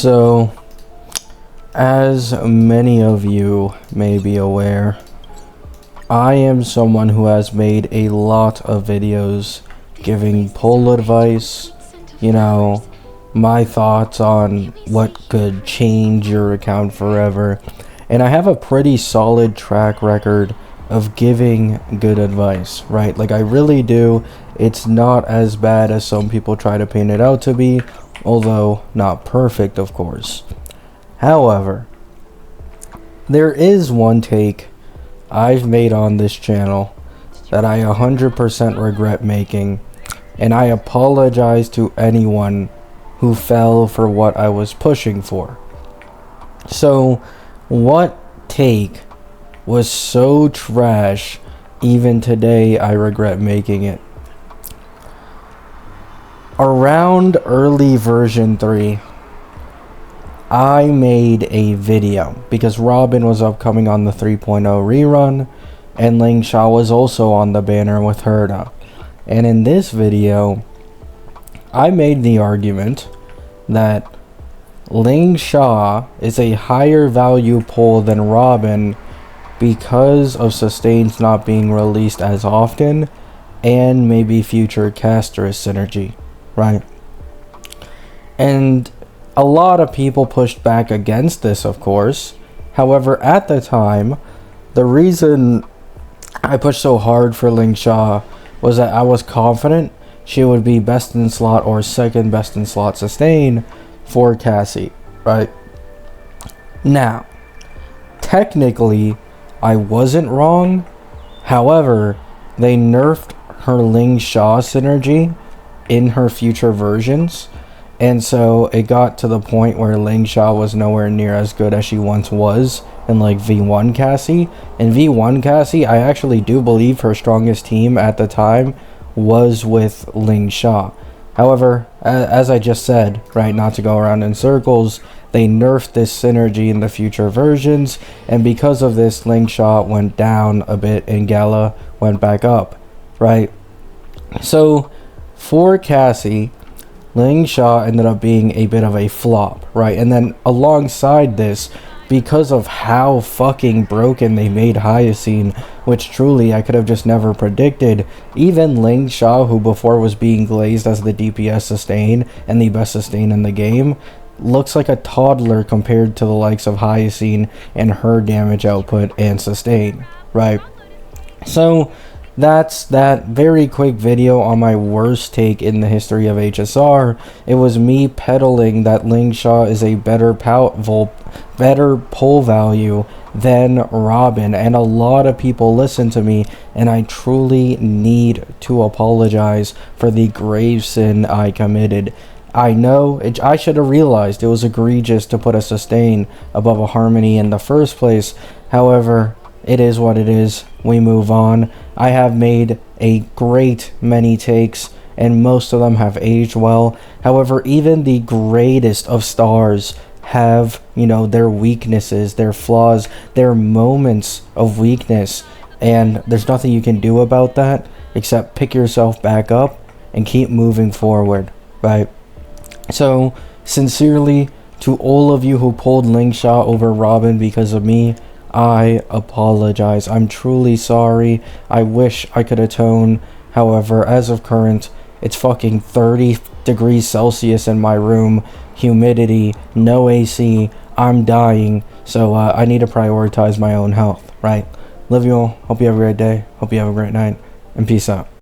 So, as many of you may be aware, I am someone who has made a lot of videos giving pull advice, my thoughts on what could change your account forever, and I have a pretty solid track record of giving good advice, right? Like, I really do. It's not as bad as some people try to paint it out to be, although not perfect, of course. However, there is one take I've made on this channel that I 100% regret making, and I apologize to anyone who fell for what I was pushing for. So, what take was so trash, even today I regret making it? Around early version 3, I made a video because Robin was upcoming on the 3.0 rerun, and Ling Sha was also on the banner with Herda. And in this video, I made the argument that Ling Sha is a higher value pull than Robin because of sustains not being released as often and maybe future caster synergy, right? And a lot of people pushed back against this, of course. However, at the time, the reason I pushed so hard for Ling Sha was that I was confident she would be best in slot or second best in slot sustain for Cassie, right? Now, technically, I wasn't wrong. However, they nerfed her Ling Sha synergy in her future versions, and so it got to the point where Ling Sha was nowhere near as good as she once was in like V1 Cassie. In V1 Cassie, I actually do believe her strongest team at the time was with Ling Sha. However, as I just said, right, not to go around in circles, they nerfed this synergy in the future versions, and because of this, Ling Sha went down a bit and Gala went back up, right? So, for Cassie, Ling Sha ended up being a bit of a flop, right? And then alongside this, because of how fucking broken they made Hyacine, which truly I could have just never predicted, even Ling Sha, who before was being glazed as the DPS sustain and the best sustain in the game, looks like a toddler compared to the likes of Hyacine and her damage output and sustain, right? So that's that very quick video on my worst take in the history of HSR. It was me peddling that Ling Sha is a better pull value than Robin, and a lot of people listen to me, and I truly need to apologize for the grave sin I committed. I know I should have realized it was egregious to put a sustain above a harmony in the first place. However, it is what it is. We move on. I have made a great many takes, and most of them have aged well. However, even the greatest of stars have, their weaknesses, their flaws, their moments of weakness, and there's nothing you can do about that except pick yourself back up and keep moving forward, right? So, sincerely, to all of you who pulled Ling Sha over Robin because of me, I apologize. I'm truly sorry. I wish I could atone. However, as of current, it's fucking 30 degrees Celsius in my room, humidity, no AC, I'm dying, so I need to prioritize my own health, right? Love you all. Hope you have a great day. Hope you have a great night, and peace out.